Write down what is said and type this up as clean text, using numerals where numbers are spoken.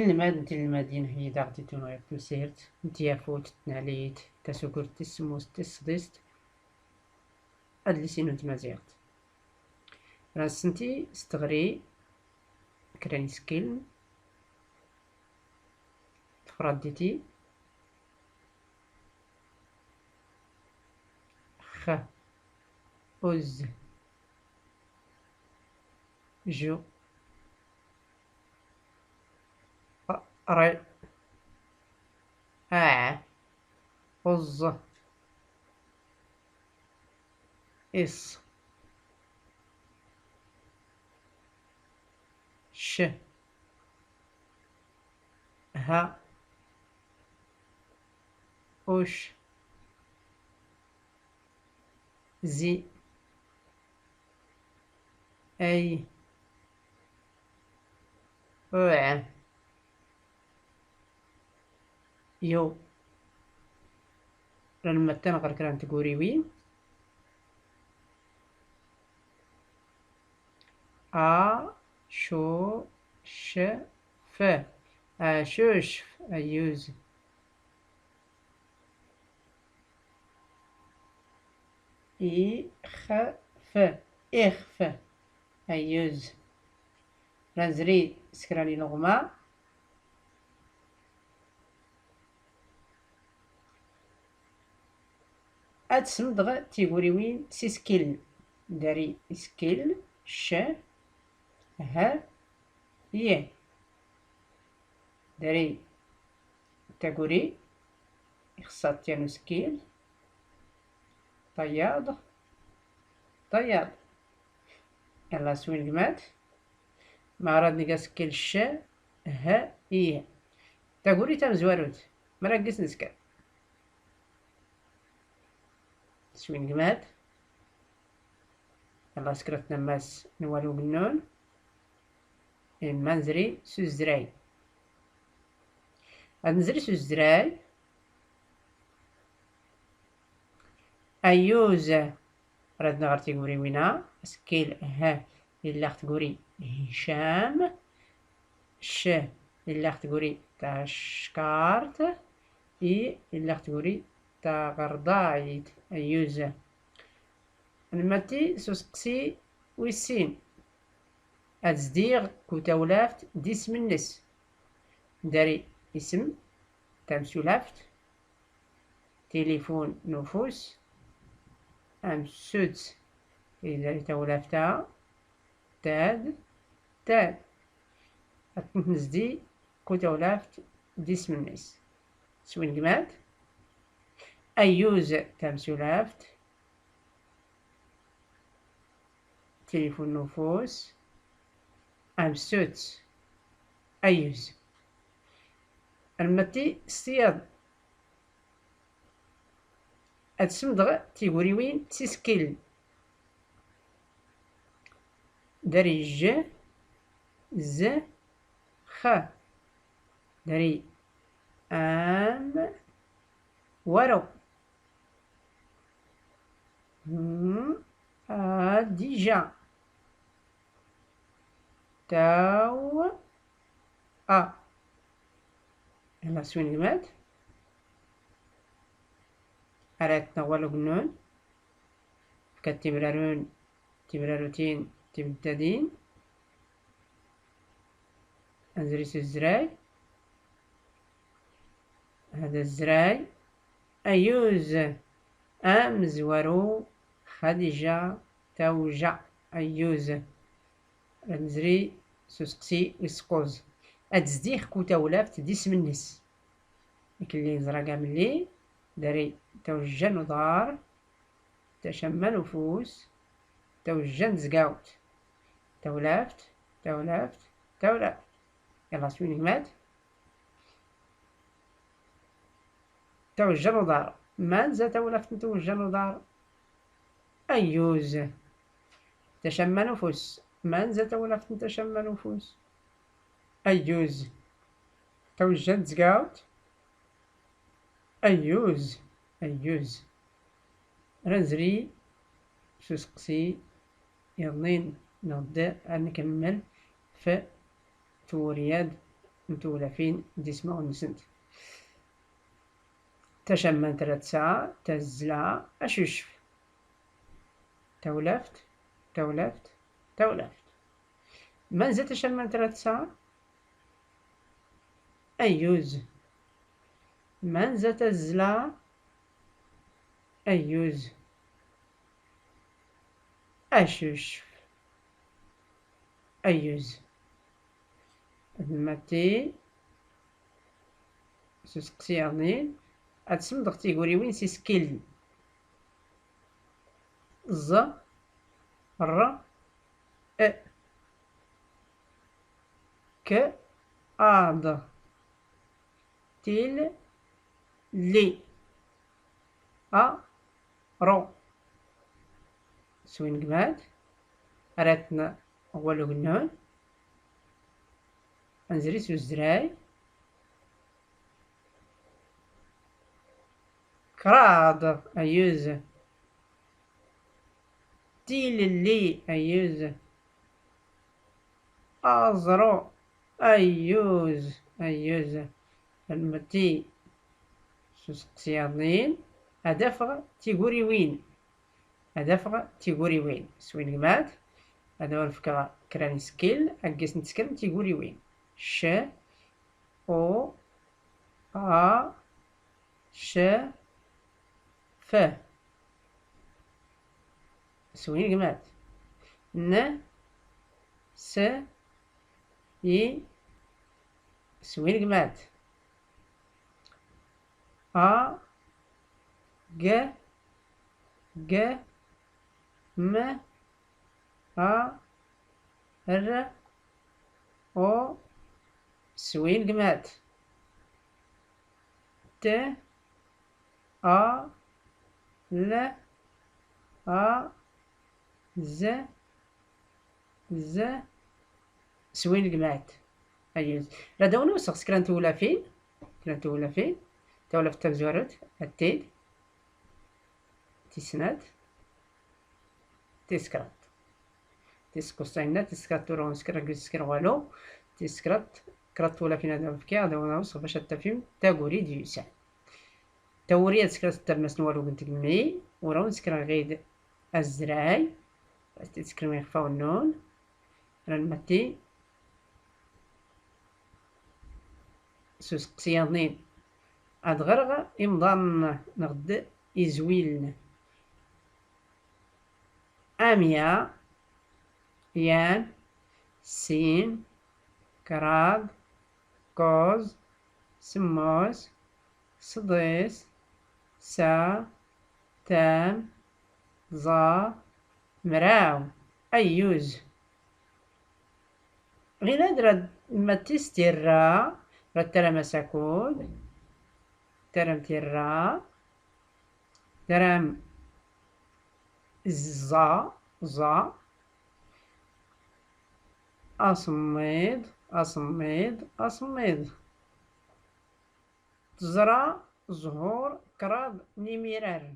الماد نت المادين هي داغتي تونغيق تسيرت نتيافوت تناليت تسوكرت تسموس تصديست هاد لسينو نتمازيغت راسنتي ستغري كراني سكيل تفرديتي خ أز جو ر أز إس ش ه أش زي أي أع يو لما تنغر كران تقوري وين شو ش ف شوش أيوز خ ف إخف أيوز رنزري سكراني لغما أتسمدغ تيقوري وين سيسكيل داري سكيل ش ه ي داري تاقوري إخصات تيانو سكيل طياد طياد يلا سوين قمات ما راد نلقى سكيل ش ه ي تاقوري تام زواروت مراقس نسكر سوين قمات يلا سكرت نماس نوالو بالنون منزري سوزراي نزري سوزراي أيوز راد نغر تيقوري وينا سكيل ها إلا تقوري هشام ش إلا تقوري تاشكارت إي إلا تقوري تغرضايت أيوز نمتي سوسقسي ويسين أتزديغ كوتاولافت ديس منس داري اسم تمسولافت تليفون نفوس أم سوت إذا تولافتا تاد أتنزدي كوتاولافت ديس منس سوين قمات أيوز تمسولافت تليفون نفوس أم سوت أيوز المتي ستياد أتسمدغ تيقوري وين تسكيل داري ج ز خ داري أم ورو ديجا تاو يلا سوين قمات أرات نغوالو قنون كتمرارون تمراروتين تمتدين أنزريس الزراي هذا الزراي أيوز أمزورو خديجة توجع أيوز أنزري سوسقسي ويسقوز أتزديخ كوتا ولافت ديس منس لكن اللي نزرقا ملي داري توجه نضار تشمى نفوس توجه نزقاوت تولافت يلا سوين قمات توجه نضار مانزا تولافت توجه نضار أيوز تشمى نفوس مانزا تولافت تشمى نفوس أيوز توجه نزقاوت أيوز رنزري سوسقسي يضنين نبدأ نكمل في تورياد نتولا فين ديسما ونسنت تشمن ترتسا تزلا أشوشف تولفت تولفت تولفت من زت تشمن ترتسا أيوز من زت تزلا أيوز أشوشف أيوز المتي سسقسيانين أتسمدغ تيقولي وين سي سكيل ز ر أ ك آض تيل لي أ رو سوين قماد راتنا أولو قنون أنزري سوزراي كراد أيوز تيل لي أيوز أزرو أيوز أيوز المتي سوسقسياضين أدفغ تيقوري وين أدفغ تيقوري وين سوين قماد هذا هو الفكرة كراني سكيل أنقس نتكلم تيقولي وين ش أو أ ش ف سوين قماد ن س ي سوين قماد أ ج ج م أ ر أو سوين قماد ت أ ل أ ز ز سوين قماد أيوز لا دون وسخ سكران تولا فين كران تولا فين تولا في التمزورت التيد تسنات تسكرات تسكوستاينا تسكرات تورون سكرا سكرا والو تسكرات كرات تولا فين هذا الفكي هذا هو وصف باش التفهم تاغوري ديوسان توريات سكرات تمسن والو بنت المي ورون سكرا غيد الزراي تسكرا ما يخفاو النون رنمتي سوسقسياضين أدغرغ إمضان نغد إزويلن أميا يان سين كراد كوز سموس صديس سا تام ظا مراو أيوز غير هاد ما تستيرا رتلا مساكود ترم تيرا ترم زا أصميد أصميد أصميد تزرع زهور كراد نيميرار